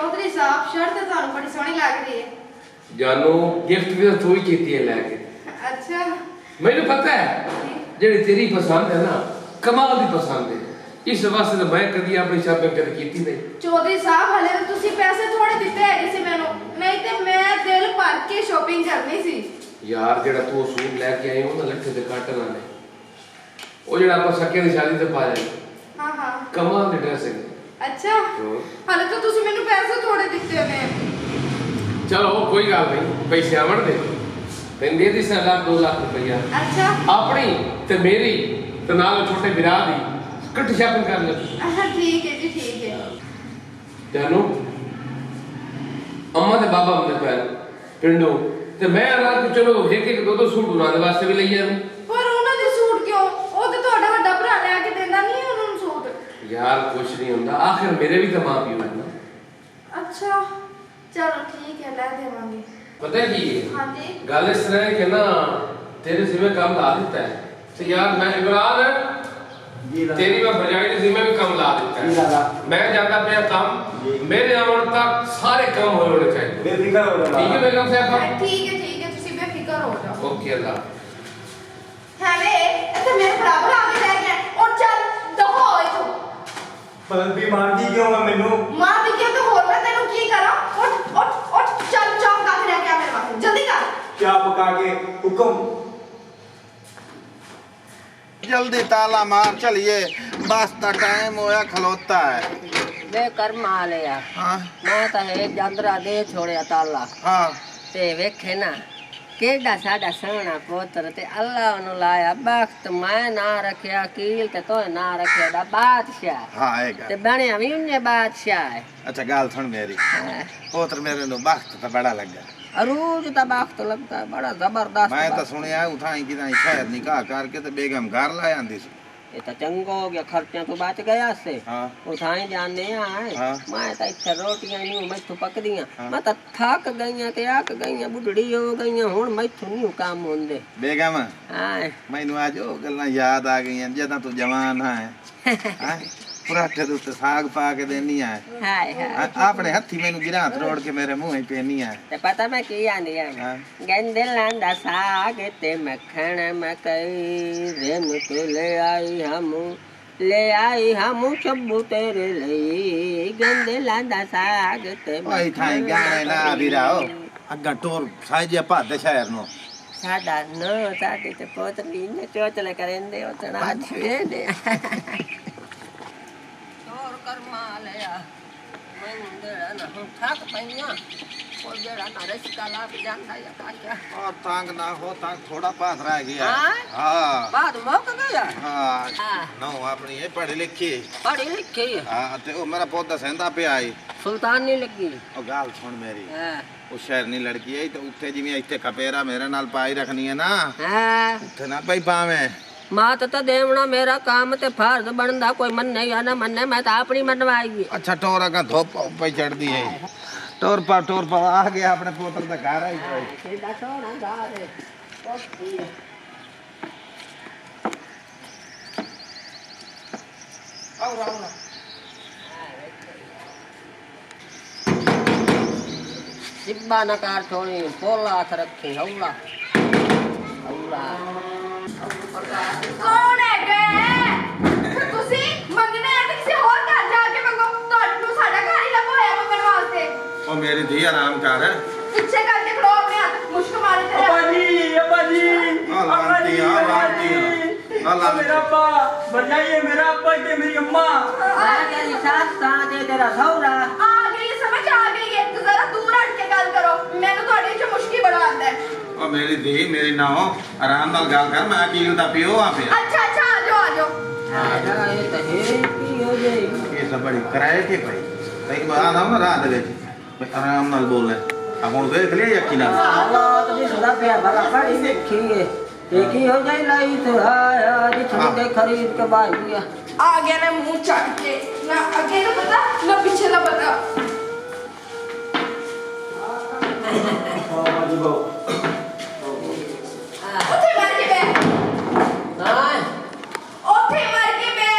चौधरी साहब शर्ट तो थानू बड़ी सोहनी लग रही है। जानू गिफ्ट भी तो तू ही कीती है लेके। अच्छा मैंने पता है जेड़ी तेरी पसंद है ना कमाल दी पसंद है। इस वास्ते तो मैं कभी अपनी शॉपिंग कर कीती नहीं। चौधरी साहब हले तो तुसी पैसे थोड़े दिते है किसी मैनू, नहीं ते मैं दिल भर के शॉपिंग करनी सी। यार जेड़ा तू सूट लेके आई हो ना लट्ठे ते कट लाने ओ जेड़ा आप सके दी शादी ते पाया हां हां कमाल दी ड्रेस है। अच्छा हले तो तुसी मैनू पैसे थोड़े दिते ने। चलो कोई गल नहीं पैसे आवण दे तेन दे दी 1 लाख 2 लाख रुपया। अच्छा अपनी ते मेरी ते नाल छोटे बिरा दी कट शॉपिंग कर ले। ठीक है जी ठीक है। जानू अम्मा ते बाबा हमने पैर पिंडो ते मैं अगर कि चलो एक एक दो दो सूट बनाने वास्ते भी लई आवे। पर उन्हां दे सूट क्यों ओ ते ਤੁਹਾਡਾ ਵੱਡਾ ਭਰਾ ਲੈ ਕੇ ਦਿੰਦਾ ਨਹੀਂ ਉਹਨਾਂ ਨੂੰ सूट। यार कुछ नहीं होता आखिर मेरे भी तो मां पियो है ना। अच्छा चलो ठीक है ले देवांगे। पता है की हां जी गल इस तरह है कि ना तेरे जिम्मे काम ला देता है तो यार मैं इमरान तेरी मैं बजाई के जिम्मे भी कम ला देता है। मैं जाता पे काम मेरे आवन तक सारे काम होने चाहिए। बेफिक्र हो जाओ। ठीक है बेगम साहब। ठीक है तुसी बेफिक्र हो जाओ। ओके अल्लाह। है वे इथे मेरे बराबर आके रह गया और चल दफा हो इथों। पर बीमार दी क्यों मैं मेनू मां दी क्यों तो होर मैं तेनु की करा। उठ चल चौक आके रह गया मेरे पास जल्दी कर। क्या पका के हुक्म जल्दी ताला मार चलिए बस का टाइम होया खलोता है। वे कर्म आ लिया हाँ मैं तो है जंदरा दे छोड़िया ताला हाँ ते वेखे ना केड़ा साडा सोहना पुत्र ते अल्लाह नु लाया बख्त मैं ना रखया कील ते तो ना रखया दा बादशाह हाँ आएगा ते बनिया भी उन्ने बादशाह है। अच्छा गाल सुन मेरी पोत्र मेरे नु बख्त तो बड़ा लगा अरूज दा बख्त लगता है बड़ा जबरदस्त। मैं तो सुनिया उठाई कि नहीं शहर निकाह करके तो बेगम घर ला आंदी सी। ये तो चंगो हो गया खर्चा तो बच गया से हाँ उठाई जाने आए हाँ मैं तो इत्थे रोटियां नहीं मैथों पकदियां हाँ। मैं तो थक गईयां ते आक गईयां बुढ़ड़ी हो गईयां हुण मैथों नहीं काम होंदे। बेगम हां मैनू आज ओ गल्लां याद आ गईयां जदां तू जवान है हां पराठे दे उत्ते साग पा के देनी है हाय हाय अपने हत्थी मैनू गिरात रोड़ के मेरे मुंह ही पेनी है। ते पता मैं की आंदी है हाँ गंदलां दा साग ते मक्खन मकई रेम तो ले आई हम चब्बू तेरे लिए गंदलां दा साग ते ओए थाई गाने ना बिराओ अग्गा टोर साइज पादे शहर नो साडा नो साडे ते पोतरी ने चोचले करेंदे ओतना छुए दे और कर्मा लिया मैं मुंडेड़ा ना हम थक पईया और जेड़ा ना रिश्ता लाग जांदा या काशा और तंग ना हो तंग थोड़ा पास रह गया। हाँ? हाँ बाद मौक गया हाँ हाँ। नो अपनी ये पढ़ी लिखी पढ़ी लिखी हाँ ते ओ मेरा पौधा सेंदा पे आई सुल्तान नहीं लगी ओ गाल सुन मेरी हाँ ओ शहरनी लड़की है तो उत्थे जिवें इत्थे खपेरा मेरे नाल पाई रखनी है ना हाँ उत्थे ना पई पावे मात तो देवना मेरा काम ते फर्ज बनदा कोई मन नहीं या ना मन्ने मैं तो अपनी मनवाई। अच्छा टोरा का धोप पे चढ़ दी है टोर पर आ गया अपने पोतर दा घर आई गई सीधा सोना गारे ओके आओ जिब्बा नकार छोड़ी पोला हाथ रखी हौला हौला कौन है गे तुसी मंगने आ ते किसी और घर जाके मंगो ਤੁਹਾਨੂੰ ਸਾਡਾ ਘਰ ਹੀ ਲਗਵਾਇਆ ਮੰਗਣ ਵਾਸਤੇ। ओ मेरी धी आराम कर ਪਿੱਛੇ ਕਰਕੇ ਖੜੋ ਆਪਣੇ ਹੱਥ ਮੁਸ਼ਕ ਮਾਰੇ ਤੇ अब्बा जी अल्लाह मेरा अब्बा बजाइए मेरा अब्बा के मेरी अम्मा आ तेरी सास कहां ते तेरा सौरा आ गई समझ आ गई है तो जरा दूर हट के गल करो ਮੈਨੂੰ ਤੁਹਾਡੇ ਚ ਮੁਸ਼ਕੀ ਬੜਾ ਆਂਦਾ ਹੈ। ओ मेरी धी मेरी नाओ आराम नाल गल कर मैं अकील दा पियो आ पे अच्छा आ जाओ जरा ये तो है की हो जाई ये सब बड़ी कराए के भाई लेकिन मैं आना ना रात दे विच आराम नाल बोल ले अब हुन देख ले यकीन नाल अल्लाह तो सुधा पे भला पड़ी देखी है देखी हो जाई लाई तो आया जिसने दे खरीद के बाई दिया आ गया ना मुंह चढ़ के ना आगे का पता ना पीछे का पता। जी बाबू ਉੱਥੇ ਮਰ ਕੇ ਬੈ हां ਉੱਥੇ ਮਰ ਕੇ ਬੈ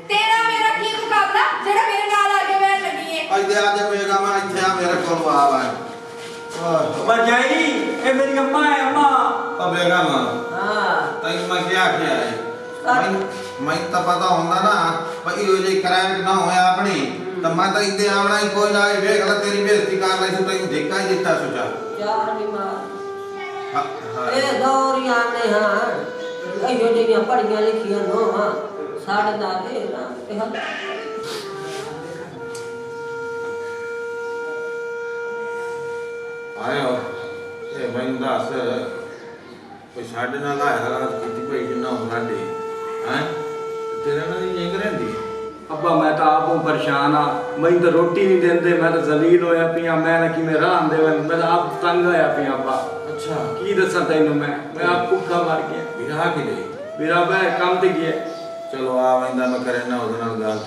ਤੇਰਾ ਮੇਰਾ ਕੀ ਮੁਕਾਬਲਾ ਜਿਹੜਾ ਮੇਰੇ ਨਾਲ ਆ ਕੇ ਬੈਣ ਲੱਗੀ ਏ। ਇੱਥੇ ਆ ਜਾ ਬੇਗਮ ਇੱਥੇ ਆ ਮੇਰੇ ਕੋਲ ਆ ਵਾ ਭਰਜਾਈ ਇਹ ਮੇਰੀ ਅੰਮਾ ਹੈ ਅੰਮਾ ਤਾਂ ਬੇਗਮ ਹਾਂ ਤੈਨੂੰ ਮੈਂ ਕਿਹਾ ਹੈ ਮੈਂ ਤਾਂ ਪਤਾ ਹੁੰਦਾ ਨਾ ਭਈ ਉਹ ਜੇ ਕਰੈਕ ਨਾ ਹੋਇਆ ਆਪਣੀ ਤਾਂ ਮੈਂ ਤਾਂ ਇੱਥੇ ਆਉਣਾ ਹੀ ਕੋਈ ਨਾ ਇਹ ਵੇਖ ਲੈ ਤੇਰੀ ਬੇਇੱਜ਼ਤੀ ਕਰ ਲਈ ਤੂੰ ਤੈਨੂੰ ਧੱਕਾ ਹੀ ਦਿੱਤਾ ਸੁਚਾ ਚਾਰ ਨਹੀਂ ਮਾਰ ਹਾਂ ਇਹ ਦੌਰੀਆਂ ਨੇ ਹਾਂ ਇਹੋ ਜਿਹੀਆਂ ਪੜੀਆਂ ਲਿਖੀਆਂ ਨੋ ਹਾਂ ਸਾਡੇ ਨਾਲ ਇਹ ਨਾ ਇਹ ਆਇਓ ਇਹ ਮੈਨੂੰ ਦੱਸ ਕੋਈ ਸਾਡੇ ਨਾਲ ਆਇਆ ਹਾਲਾਤ ਕੀਤੀ ਪਈ ਜਿੰਨਾ ਉਹਨਾਂ ਦੇ ਹੈ ਤੇਰਾ ਨਾਲ ਹੀ ਜੰਗ ਰਹਿੰਦੀ ਅੱਬਾ ਮੈਂ ਤਾਂ ਆਪੋਂ ਪਰੇਸ਼ਾਨ ਆ ਮੈਨੂੰ ਤਾਂ ਰੋਟੀ ਨਹੀਂ ਦਿੰਦੇ ਮੈਂ ਤਾਂ ਜ਼ਲੀਲ ਹੋਇਆ ਪਿਆ ਮੈਂ ਨਾ ਕਿਵੇਂ ਰਾਹ ਆਂਦੇ ਮੈਂ ਤਾਂ ਆਪ ਤੰਗ ਹੋਇਆ ਪਿਆ ਅੱਬਾ ਅੱਛਾ ਕੀ ਦੱਸਾਂ ਤੈਨੂੰ ਮੈਂ ਆਪ ਭੁੱਖਾ ਮਰ ਗਿਆ ਵਿਰਾਹ ਕਿ ਨਹੀਂ ਮੇਰਾ ਬੈ ਕੰਮ ਤੇ ਗਿਆ ਚਲੋ ਆ ਵੈਂਦਾ ਮੈਂ ਕਰੇ ਨਾ ਉਹਦੇ ਨਾਲ ਗੱਲ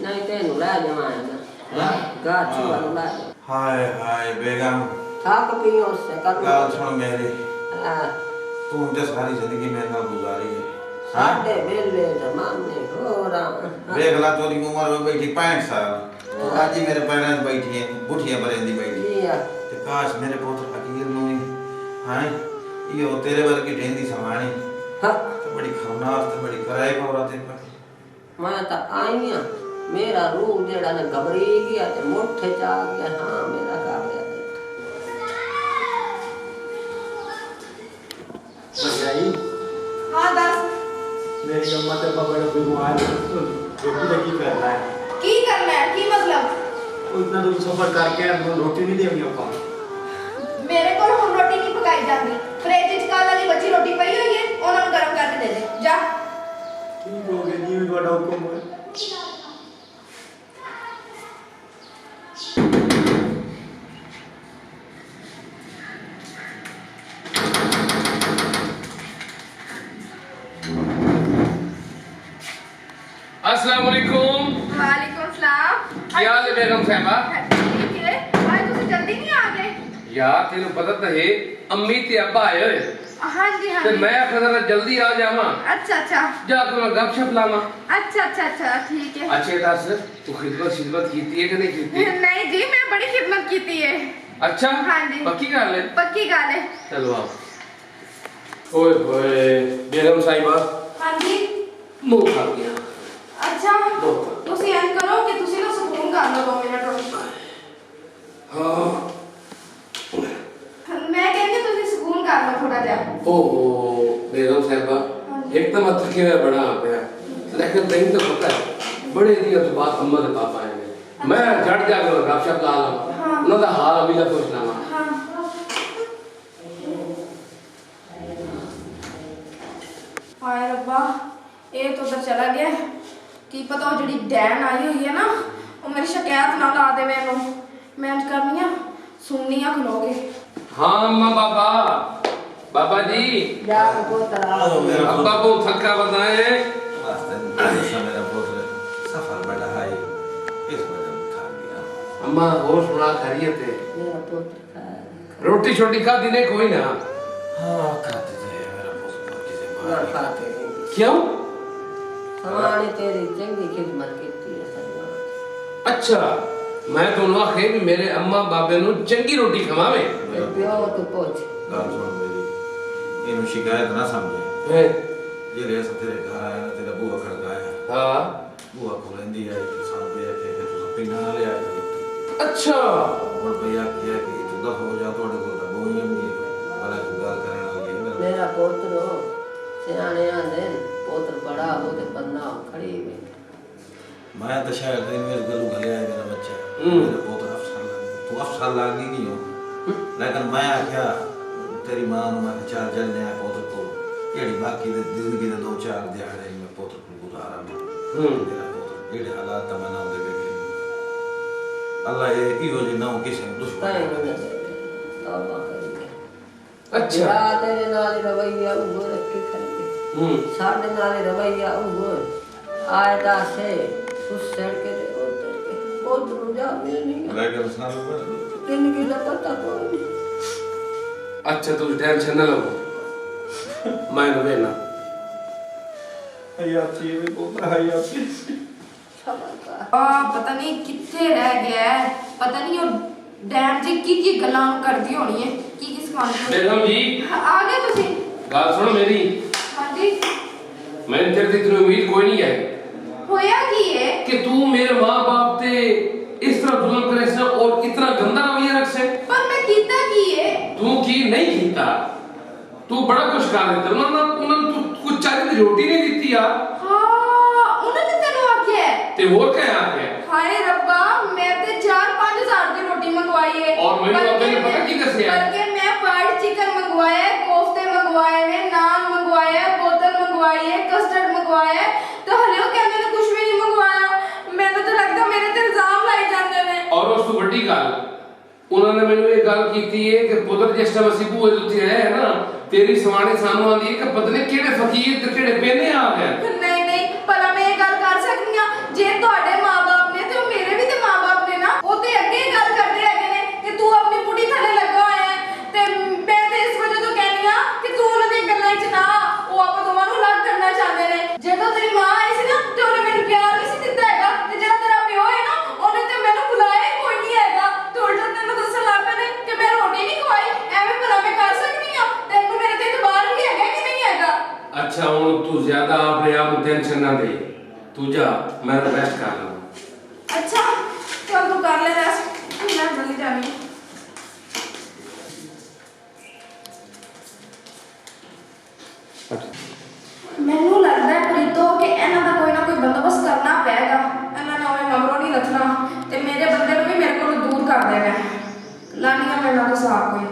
ਨਹੀਂ ਤੈਨੂੰ ਲੈ ਜਾਵਾਂਗਾ ਗਾਚੀ ਵਾਲਾ ਲੈ ਹਾਏ ਹਾਏ ਬੇਗਮ ਥੱਕ ਪਈ ਉਸ ਸੇ ਗੱਲ ਕਰ ਸੁਣ ਮੇਰੀ ਹਾਂ ਤੂੰ ਤੇ ਸਾਰੀ ਜ਼ਿੰਦਗੀ ਮੇਰੇ ਨਾਲ ਗੁਜ਼ਾਰੀ ਹੈ ਸਾਡੇ ਵੇਲੇ ਜ਼ਮਾਨੇ ਹੋਰਾਂ ਵੇਖ ਲਾ ਤੇਰੀ ਉਮਰ ਵਿੱਚ ਬੈਠੀ 65 ਸਾਲ ਅੱਜ ਹੀ ਮੇਰੇ ਪੈਰਾਂ 'ਚ ਬੈਠੀ ਹੈ ਬੁੱਠੀਆਂ ਬਰੇਂਦੀ ਬੈਠੀ ਜੀ ਆ ਤੇ ਕਾਸ਼ ਮੇਰੇ ਪੁੱਤਰ ਫਕੀਰ ਨੂੰ ਵੀ ਹਾਂ ਇਹ ਤੇਰੇ ਵਰਗੀ ਢੇਂਦੀ ਸਮਾਣੀ ਹਾਂ ਤੇ ਬੜੀ ਖਰਨਾਸ ਤੇ ਬੜੀ ਕਰਾਏ ਕੋਰਾ ਤੇ ਮੈਂ ਤਾਂ ਆਈ ਆ ਮੇਰਾ ਰੂਹ ਜਿਹੜਾ ਨਾ ਘਬਰੀ ਗਿਆ ਤੇ ਮੁੱਠੇ ਚ ਆ ਗਿਆ ਹਾਂ ਮੇਰਾ ਕਾਬਿਆ ਭਰਜਾਈ ਹਾਂ ਦੱਸ ਮੇਰੀ ਅੰਮਾ ਤੇ ਬਾਬਾ ਦਾ ਬਿਮਾਰ ਰੋਟੀ ਦਾ ਕੀ ਕਰਨਾ ਹੈ ਕੀ ਕਰਨਾ ਹੈ ਕੀ ਮਤਲਬ ਉਹ ਇतना दूर सफर करके रोटी नहीं देंगे ਆਪਾਂ ਮੇਰੇ ਕੋਲ ਹੁਣ ਰੋਟੀ ਨਹੀਂ ਪਕਾਈ ਜਾਂਦੀ ਫ੍ਰਿਜ 'ਚ ਕੱਲ ਵਾਲੀ ਬੱਚੀ ਰੋਟੀ ਪਈ ਹੋਈ ਹੈ ਉਹਨਾਂ ਨੂੰ ਗਰਮ ਕਰਕੇ ਦੇ ਦੇ ਜਾ ਠੀਕ ਹੋ ਗਿਆ ਜੀ ਤੁਹਾਡਾ ਹੁਕਮ ਹੈ अस्सलाम वालेकुम ਵਾਲੇकुम ਸਲਾਮ क्या हाल है बेगम साहबा ਠੀਕ ਹੈ ਅੱਜ ਤੁਸੀਂ ਜਲਦੀ ਨਹੀਂ ਆ ਗਏ यार तेन पता तो है अम्मी ते अब्बा आए होए ਹਾਂਜੀ ते ਹਾਂਜੀ मैं आखदा जल्दी आ जावा ਅੱਛਾ ਅੱਛਾ जाके मैं गपशप लावा ਅੱਛਾ ਅੱਛਾ ਅੱਛਾ ਠੀਕ है अच्छे दस तू खिदमत की है कि नहीं की नहीं जी मैं बड़ी खिदमत की थी है अच्छा हाँ जी। पक्की गल है पक्की गल है चलो आओ ओए होए बेगम साहिबा हाँ जी मुंह खा गया अच्छा बहुत। ਤੁਸੀਂ ਐਂ ਕਰੋ ਕਿ ਤੁਸੀਂ ਨਾ ਸਕੂਨ ਕਰ ਲਓ 2 ਮਿੰਟ हाँ ਮੈਂ ਕਹਿੰਦੀ ਤੁਸੀਂ ਸਕੂਨ ਕਰ ਲਓ ਥੋੜਾ ਜਿਹਾ ओहो बेगम साहिबा एक तो मैं थके हुए बड़ा आ गया लेकिन नहीं तो पता है बड़े दिनों के बाद अम्मा के पापा आए हैं मैं झट जाके गपशप ला लूं हाँ। उन्होंने हाल अभी तक पूछ लवा हाँ ਹਾਏ ਰੱਬਾ ਇਹ ਤਾਂ ਉਧਰ ਚਲਾ ਗਿਆ ਕੀ ਪਤਾ ਉਹ ਜਿਹੜੀ ਡੈਨ ਆਈ ਹੋਈ ਹੈ ਨਾ ਉਹ ਮੇਰੀ ਸ਼ਿਕਾਇਤ ਨਾ ਲਾ ਦੇਵੇ ਇਹਨੂੰ ਮੈਂ ਅੱਜ ਕਰਨੀ ਆ ਸੁਣਨੀ ਆ ਖਲੋਗੇ हाँ अम्मा बाबा बाबा जी ਜਾ ਪੁੱਤਰਾ अब्बा को थका बताए वास्ते मेरा पुत्र सफर बड़ा है इस वजह से खा गया अम्मा और सुना खैरियत है ਮੇਰਾ ਪੁੱਤ रोटी छोटी खा दी ने कोई ना हाँ खाते थे मेरा पुत्र किसी ਨਾ बात ਖਾਤੇ क्यों ਸਮਾਣੇ ਤੇਰੀ ਚੰਗੀ ਖਿਦਮਤ ਕੀਤੀ ਹੈ ਸਰਵਾ अच्छा मैं तो आखे भी मेरे अम्मा बाबे नु चंगी रोटी खवावे ਤੇ ਪਿਓ ਤੂੰ ਪੁੱਛ गल सुन मेरी इनु शिकायत ना समझे है ये रे तेरे घर आया ना तेरा बुआ खड़काया हाँ बुआ खोलेंदी है कि सान पे आके कि तू पीना ले आया अच्छा और भैया किया कि तू दफ हो जा तोड़े को तो बोई नहीं भला तू गल करने लगी है मेरा ਮੇਰਾ ਪੁੱਤਰੋ ਸਿਆਣੇ ਆਂਦੇ ਨੇ, ਪੁੱਤਰ ਬੜਾ ਹੋ ਤੇ ਬੰਨਾ ਖੜੀ ਵੇ मैं तो शायद दिन में गलू गले आया मेरा बच्चा मेरा पुत्र अफसर लग तू अफसर लग नहीं हो लेकिन मैं आख्या तेरी मां नु मैं चार जलने आ पुत्र को केड़ी बाकी दे जिंदगी दे 2-4 दिहाड़े में पुत्र को गुजारा मेरा पुत्र एड़े हालात तमन्ना दे के अल्लाह ये हो जे ना किसी दुश्मन ਤਾਈ ਨੂੰ ਤੌਬਾ ਕਰੀ अच्छा ਜਾ ਤੇਰੇ ਨਾਲ ਰਵਈਆ ਉਹ ਰੱਖੀ ਖੜੀ ਸਾਡੇ ਨਾਲ ਰਵਈਆ ਉਹ ਆਇਦਾ ਸੇ ਉਸ ਸੜਕੇ ਦੇ ਉੱਤੇ ਕੇ ਉਧਰ ਜਾ ਨਹੀਂ लेकिन उसना पर ਤਿੰਨ ਕਿਲਾ ਪਤਾ ਕੋਈ ਨਹੀਂ अच्छा तू टेंशन ना लो मैं नु ना हयाती है पुत्र हयाती ਸਬਰ ਕਰ ਪਤਾ ਨਹੀਂ ਕਿੱਥੇ ਰਹਿ ਗਿਆ ਹੈ। ਪਤਾ ਨਹੀਂ ਉਹ ਡੈਮ ਜੀ ਕੀ ਗੱਲਾਂ ਕਰਦੀ ਹੋਣੀ ਹੈ, ਕੀ ਸਿਖਾਉਂਦੀ ਬੇਗਮ ਜੀ ਆ ਗਏ ਤੁਸੀਂ? ਗੱਲ ਸੁਣ ਮੇਰੀ। ਹਾਂਜੀ। मैंने तेरे से इतनी उम्मीद कोई नहीं है होया की है कि तू मेरे माँ बाप ते इस तरह जुल्म करे से और इतना गंदा रवैया रख से। पर मैं कीता की है? तू की नहीं कीता, तू बड़ा कुछ कर देता। उन्होंने तू कुछ चाहे दी रोटी नहीं दी यार। हाँ उन्होंने तेनू आख्या है ते और क्या आख्या? हाय रब्बा मैं ते 4-5 हज़ार की रोटी मंगवाई है और मैंने अपने पता की दसिया बल्कि मैं फ्राइड चिकन मंगवाया है, कोफ्ते मंगवाए हैं, नान मंगवाया है, बोतल मंगवाई है, कस्टर्ड मंगवाया है, तो हले वो कहंदे ने कुछ भी नहीं मंगवाया। मैंने तो लगदा मेरे ते इल्जाम लाई जांदे ने। और उस तो बड़ी गल उन्होंने मैंने ये गल कीती है कि पुत्र जिस टाइम ਅਸੀਂ ਭੂਏ ਉੱਤੇ ਆਏ ਨਾ ਤੇਰੀ ਸਵਾਣੀ ਸਾਨੂੰ ਆਂਦੀ ਹੈ ਕਿ ਪਤਾ ਨਹੀਂ ਕਿਹੜੇ ਫਕੀਰ ਤੇ ਕਿਹੜੇ ਪੇਨੇ ਆ ਗਏ। ਨਹੀਂ ਨਹੀਂ ਭਲਾ ਮੈਂ ਇਹ ਗੱਲ ਕਰ ਸਕਦੀ ਆ ਜੇ ਤੁਹਾਡੇ ਮਾਂ-ਬਾਪ ਨੇ ਤੇ ਉਹ ਮੇਰੇ ਵੀ ਤੇ ਮਾਂ-ਬਾਪ ਨੇ ਨਾ ਉਹ ਤੇ ਅੱਗੇ ਹੀ ਗੱਲ ਕਰਦੇ ਹੈਗੇ ਨੇ ਕਿ ਤੂੰ ਆਪਣੀ ਬੁੱਢੀ ਥੱਲੇ ਲੱਗਾ ਹੋਇਆ ਹੈ ਤੇ ਮੈਂ ਤੇ ਇਸ ਵਜ੍ਹਾ ਤੋਂ ਕਹਿੰਦੀ ਆ ਕਿ ਤੂੰ ਉਹਨਾਂ ਦੀ ਗੱਲਾਂ 'ਚ ਨਾ ਉਹ ਆਪਾਂ ਦੋਵਾਂ ਨੂੰ ਅਲੱਗ ਕਰਨਾ ਚਾਹੁੰਦੇ ਨੇ। ਜਦੋਂ ਤੇਰੀ ਮਾਂ ਆਈ ਸੀ ਨਾ ਤੇ ਉਹਨੇ ਮੈਨੂੰ ਪਿਆਰ ਨਹੀਂ ਸੀ ਦਿੱਤਾ ਹੈਗਾ ਤੇ ਜਿਹੜਾ ਤੇਰਾ ਪਿਓ ਹੈ ਨਾ ਉਹਨੇ ਤੇ ਮੈਨੂੰ ਬੁਲਾਇਆ ਹੀ ਕੋਈ ਨਹੀਂ ਹੈਗਾ ਤੇ ਉਲਟਾ ਤੈਨੂੰ ਦੱਸਣ ਲੱਗ ਪਏ ਨੇ ਕਿ ਮੈਂ ਰੋਟੀ ਨਹੀਂ ਖਵਾਈ। ਐਵੇਂ ਭਲਾ ਮੈਂ ਕਰ ਸਕਦੀ ਆ? ਤੈਨੂੰ ਮੇਰੇ ਤੇ ਇਤਬਾਰ ਵੀ ਹੈਗਾ ਕਿ ਨਹੀਂ ਹੈਗਾ? अच्छा हूं तू ज्यादा अपने आप को टेंशन ना दे, तू जा मैं रेस्ट कर लूं। अच्छा चल तू कर ले रेस्ट, मैं जल्दी जानी। ਮੈਨੂੰ ਲੱਗਦਾ ਹੈ ਪ੍ਰੀਤੋ ਕਿ ਇਹਨਾਂ ਦਾ ਕੋਈ ਨਾ ਕੋਈ ਬੰਦੋਬਸਤ ਕਰਨਾ ਪਏਗਾ। ਇਹਨਾਂ ਨੇ ਉਹਨੇ ਮਗਰੋਂ ਨਹੀਂ ਰੱਖਣਾ ਤੇ ਮੇਰੇ ਬੰਦੇ ਨੂੰ ਵੀ ਮੇਰੇ ਕੋਲੋਂ ਦੂਰ ਕਰ ਦੇਣਾ। ਲਾਨੀਆਂ ਮੇਰੇ ਨਾਲ ਸਾਫ ਕੋਈ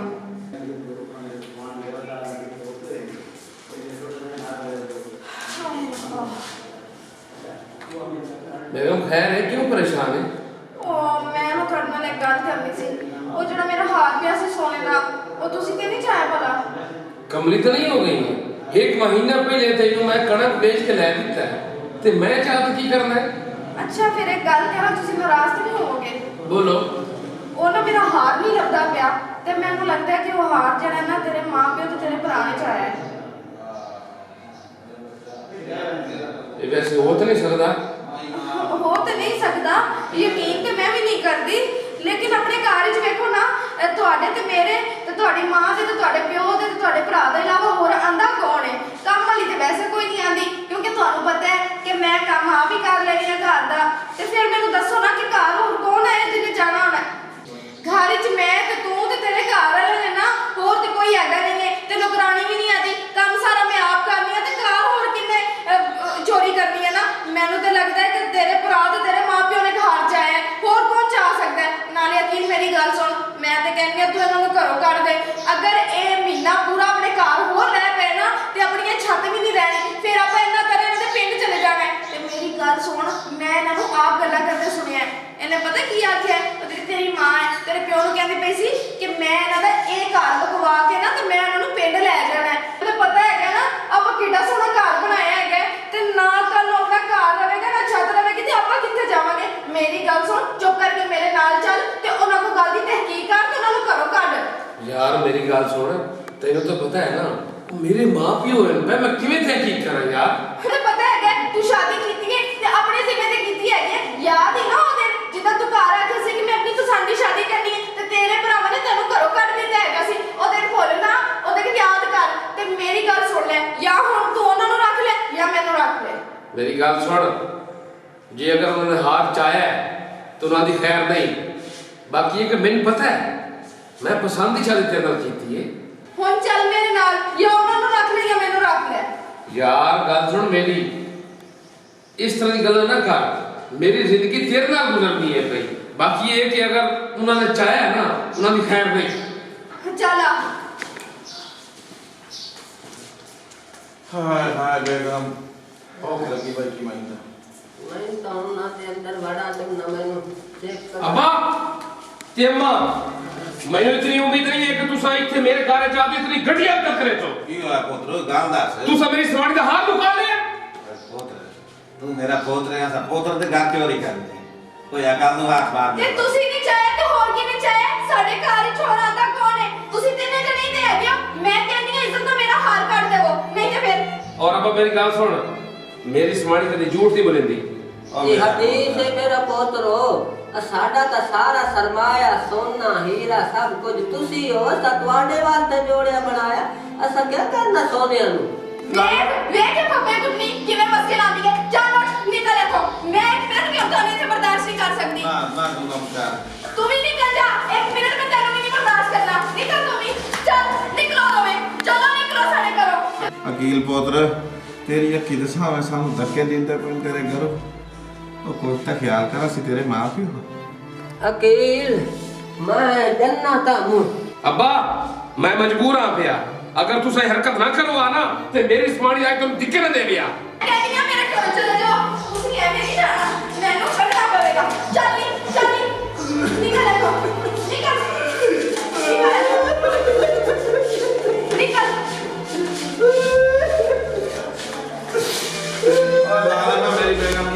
बेगम खैर है, क्यों परेशान है? ਉਹ ਮੈਂ ਨਾ ਤੁਹਾਡੇ ਨਾਲ ਇੱਕ ਗੱਲ ਕਰਨੀ ਸੀ। ਉਹ ਜਿਹੜਾ ਮੇਰਾ ਹਾਰ ਪਿਆ ਸੀ ਸੋਨੇ ਦਾ ਉਹ ਤੁਸੀਂ ਤੇ ਨਹੀਂ ਚਾਹਿਆ ਭਲਾ? कमली तो नहीं हो गई है? एक महीना पहले तेनू मैं कणक बेच के लै दिता है ते मैं चाह तो की करना है? ਅੱਛਾ ਫਿਰ ਇੱਕ ਗੱਲ ਕਰਾਂ, ਤੁਸੀਂ ਨਾਰਾਜ਼ ਤਾਂ ਨਹੀਂ ਹੋਵੋਗੇ? बोलो। ਉਹ ਨਾ ਮੇਰਾ ਹਾਰ ਨਹੀਂ ਲੱਭਦਾ ਪਿਆ ਤੇ ਮੈਨੂੰ ਲੱਗਦਾ ਹੈ ਕਿ ਉਹ ਹਾਰ ਜਿਹੜਾ ਨਾ ਤੇਰੇ ਮਾਂ-ਪਿਓ ਤੇ ਤੇਰੇ ਭਰਾ ਨੇ ਚਾਹਿਆ ਹੈ। ये वैसे हो तो नहीं सकता। ਹੋ ਤੇ ਨਹੀਂ ਸਕਦਾ, ਯਕੀਨ ਤੇ ਮੈਂ ਵੀ ਨਹੀਂ ਕਰਦੀ, ਲੇਕਿਨ ਆਪਣੇ ਘਰ ਵਿੱਚ ਵੇਖੋ ਨਾ ਤੁਹਾਡੇ ਤੇ ਮੇਰੇ ਤੇ ਤੁਹਾਡੀ ਮਾਂ ਦੇ ਤੇ ਤੁਹਾਡੇ ਪਿਓ ਦੇ ਤੇ ਤੁਹਾਡੇ ਭਰਾ ਦੇ ਇਲਾਵਾ ਹੋਰ ਆਂਦਾ ਕੌਣ ਹੈ? ਕੰਮ ਵਾਲੀ ਤੇ ਵੈਸੇ ਕੋਈ ਨਹੀਂ ਆਂਦੀ ਕਿਉਂਕਿ ਤੁਹਾਨੂੰ ਪਤਾ ਹੈ ਕਿ ਮੈਂ ਕੰਮ ਆਪ ਹੀ ਕਰ ਲੈਣੀ ਆ ਘਰ ਦਾ। ਤੇ ਫਿਰ ਮੈਨੂੰ ਦੱਸੋ ਨਾ ਕਿ ਘਰ ਹੋਰ ਕੌਣ ਹੈ ਜਿਹਨੇ ਜਾਣਾ ਹੋਣਾ? ਘਰ ਵਿੱਚ ਮੈਂ ਤੇ ਤੂੰ ਤੇ ਤੇਰੇ ਘਰ ਵਾਲੇ ਨੇ ਨਾ, ਹੋਰ ਤੇ ਕੋਈ ਹੈਗਾ ਨਹੀਂ। ਤੇ ਨੌਕਰਾਨੀ ਵੀ ਨਹੀਂ ਆਦੀ, ਕੰਮ ਸਾਰਾ ਮੈਂ ਆਪ ਕਰਨੀ ਆ ਤੇ ਘਰ ਹੋਰ ਕਿੰਨੇ ਚੋਰੀ ਕਰਨੀ ਹੈ ਨਾ। ਮੈਨੂੰ ਤੇ ਲੱਗਦਾ ਹੈ ਕਿ ਤੇਰੇ ਭਰਾ ਤੇ ਤੇਰੇ ਮਾਪਿਓ ਨੇ ਘਰ ਚਾਇਆ, ਹੋਰ ਕੌਣ ਚਾਹ ਸਕਦਾ ਹੈ? ਨਾਲੇ ਯਕੀਨ ਮੇਰੀ ਗੱਲ ਸੁਣ, ਮੈਂ ਤੇ ਕਹਿੰਦੀ ਆ ਤੂੰ ਇਹਨਾਂ ਨੂੰ ਘਰੋਂ ਕੱਢ ਦੇ। ਅਗਰ ਇਹ ਮਹੀਨਾ ਪੂਰਾ ਆਪਣੇ ਘਰ ਹੋਰ ਰਹਿ ਪਏ ਨਾ ਤੇ ਆਪਣੀਆਂ ਛੱਤ ਵੀ ਨਹੀਂ ਰਹਿਣੀ, ਫਿਰ ਆਪਾਂ ਇੰਨਾ ਕਰੇ ਤੇ ਪਿੰਡ ਚਲੇ ਜਾਣਾ। ਤੇ ਮੇਰੀ ਗੱਲ ਸੁਣ, ਮੈਂ ਇਹਨਾਂ ਨੂੰ ਆਪ ਗੱਲਾਂ ਕਰਦੇ ਸੁਣਿਆ। ਇਹਨੇ ਪਤਾ ਕੀ ਆਖਿਆ? ਤੇਰੀ ਮਾਂ ਹੈ ਤੇਰੇ ਪਿਓ ਨੂੰ ਕਹਿੰਦੀ ਪਈ ਸੀ ਕਿ ਮੈਂ ਇਹਨਾਂ ਦਾ ਇਹ ਘਰ ਲਗਵਾ ਕੇ ਨਾ ਤੇ ਮੈਂ ਇਹਨਾਂ ਨੂੰ ਪਿੰਡ ਲੈ ਜਾਣਾ। ਤੇ ਪਤਾ ਹੈਗਾ ਨਾ ਆਪਾਂ ਕਿੱਡਾ ਸੋਹਣਾ ਘਰ ਬਣਾਇਆ ਹੈਗਾ ਤੇ ਨਾ ਕੱਲ ਨੂੰ ਆਪਣਾ ਘਰ ਰਵੇਗਾ ਨਾ ਛੱਤ ਰਵੇਗੀ ਤੇ ਆਪਾਂ ਕਿੱਥੇ ਜਾਵਾਂਗੇ? ਮੇਰੀ ਗੱਲ ਸੁਣ, ਚੁੱਪ ਕਰਕੇ ਮੇਰੇ ਨਾਲ ਚੱਲ ਤੇ ਉਹਨਾਂ ਕੋਲ ਗੱਲ ਦੀ ਤਹਿਕੀਕ ਕਰ ਤੇ ਉਹਨਾਂ ਨੂੰ ਘਰੋਂ ਕੱਢ। यार मेरी गल सुन, तेनू तो पता है ना मेरे मां प्यो है, मैं किवें तहकीक करा यार? ਤੇ ਪਤਾ ਹੈਗਾ ਤੂੰ ਸ਼ਾਦੀ ਕੀਤੀ ਹੈ ਤੇ ਆਪਣੇ ਜ਼ਿੰਮੇ ਤੇ ਕੀਤੀ ਹੈਗੀ ਹੈ। ਯਾਦ ਹੀ ਨਾ ਉਹਦੇ ਜਿੱਦਾਂ ਤੂੰ ਘਰ ਆ ਕੇ ਸੀ ਕਿ ਮੈਂ ਆਪਣੀ ਪਸੰਦ ਦੀ ਸ਼ਾਦੀ ਕਰਨੀ ਹੈ ਤੇ ਤੇਰੇ ਭਰਾਵਾਂ ਨੇ ਤੈਨੂੰ ਘਰੋਂ ਕੱਢ ਦਿੱਤਾ ਹੈਗਾ ਸੀ। ਉਹਦੇ ਭੁੱਲ ਨਾ, ਉਹਦੇ ਯਾਦ ਕਰ ਤੇ ਮੇਰੀ ਗੱਲ ਸੁਣ ਲੈ, ਜਾਂ ਹੁਣ ਤੂੰ ਉਹਨਾਂ ਨੂੰ ਰੱਖ ਲੈ ਜਾਂ ਮੈਨੂੰ ਰੱਖ ਲੈ। मेरी गल सुन, जे अगर उन्होंने हार चाया है तो उन्होंने दी खैर नहीं। बाकी ये कि मैंने पता है मैं पसंद ही शादी तेरे नाल कीती है। ਹੁਣ ਚੱਲ ਮੇਰੇ ਨਾਲ, ਜਾਂ ਉਹਨਾਂ ਨੂੰ ਰੱਖ ਲੈ ਜਾਂ ਮੈਨੂੰ ਰੱਖ ਲੈ। यार गल सुन मेरी, इस तरह की गल ना कर, मेरी जिंदगी तेरे नाल गुजरनी है भाई। बाकी ये कि अगर उन्होंने चाया है ना उन्होंने दी खैर नहीं। ਚੱਲ ਆ। हाय हाय बेगम भूख लगी भाई की माइंदा मैं तो ना ते अंदर वड़ा तुम ना मैंने चेक कर। अब्बा तेम्मा मैंने इतनी उम्मीद नहीं है कि तू सा इतने मेरे घर चाहती इतनी घटिया हरकत करे तो की होया पुत्र गाल दस तू सा मेरी सवारी का हाथ लुका ले। पुत्र तू मेरा पुत्र है, सा पुत्र ते गाल चोरी कर दे कोई अकल नु हाथ मार ਤੇ दे। ਤੁਸੀਂ ਨਹੀਂ ਚਾਹਿਆ ਤੇ ਹੋਰ ਕਿਹਨੇ ਚਾਹਿਆ? ਸਾਡੇ ਘਰ ਹੀ ਛੋੜ ਆਂਦਾ ਕੌਣ ਹੈ? ਤੁਸੀਂ ਤਿੰਨੇ ਜਣੇ ਹੀ ਤੇ ਹੈਗੇ ਹੋ। ਮੈਂ ਕਹਿੰਦੀ ਹਾਂ ਇੱਜ਼ਤ ਤੋਂ ਮੇਰਾ ਹਾਰ ਕੱਢ ਦੇਵੋ, ਨਹੀਂ ਤੇ ਫਿਰ। और अब मेरी गल सुन, मेरी सवारी कभी झूठ नहीं बोलेंदी ये हदीस है मेरा पोतरो साडा ता सारा सरमाया सोना हीरा सब कुछ तुसी हो ता तुआडे वास्ते जोड़िया बनाया असा क्या करना सोने नु वे के पप्पे कुटनी किवें मुश्किल आंदी है चलो निकल इथों मैं क्यों थाने से बर्दाश्त नहीं कर सकती मां दूंगा मुझे तू भी निकल जा एक मिनट में तेरे नहीं बर्दाश्त करना निकल तू भी चल निकलो हमें चलो निकलो सारे करो अकील पुत्र तेरी अखी दे सामने सानू धक्के दिंदे पे तेरे घर तो कुछ तो ख्याल करा सी तेरे मां क्यों अकील मैं जन्नत हूं अब्बा मैं मजबूर हाँ पिया अगर तू सही हरकत ना करवा ना तो मेरी स्मार्ट आई तुम दिक्कत न दे लिया कहनिया मेरे घर चले जाओ उसकी है मेरी जाना मैंने करना पड़ेगा चल निकल देखो निकल निकल और लाला मेरी बेगम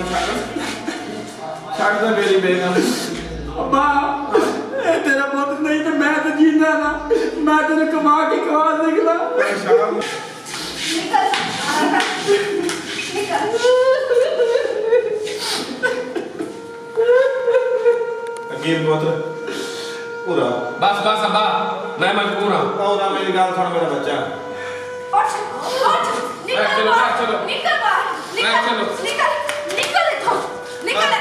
छाड़ दे मेरी बेगम अब्बा तेरा पुत्र नहीं तो मैं तो जीना ना मैं तेरे कमा के खवा देगा निकल अकील पुत्र पूरा बस बस अब्बा मैं मजबूर हाँ पूरा मेरी गाल सुन मेरा बच्चा निकल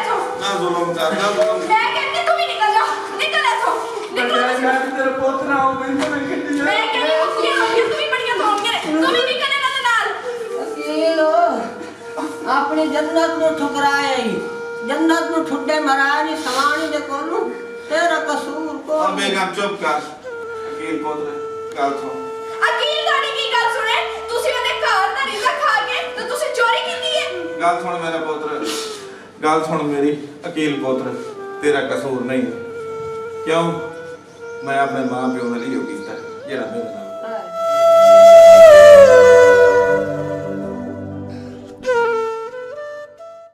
ना जुल्म कर ना जुल्म मैं कहती तू भी निकल जा निकल इथों निकल मैं तेरा पुत्र हूं मैं कितनी मैं कहती मुश्किल हो गई तू भी बढ़िया तो होंगे तू भी निकल ना नाल अकील अपनी जन्नत नु ठुकराया ही जन्नत नु ठुड्डे मराया नहीं समानी दे कोनु तेरा कसूर को अब बेगम चुप कर अकील पुत्र गाल सुन अकील गाड़ी की गल सुने तुसी ओदे घर दा रिज़्क खा के तो तुसी चोरी कीती है गाल सुन मेरा पुत्र गाल सुन मेरी अकील पुत्र तेरा कसूर नहीं क्यों मैं अपने मां प्यो ने लियो कीता जेड़ा मेरे नाल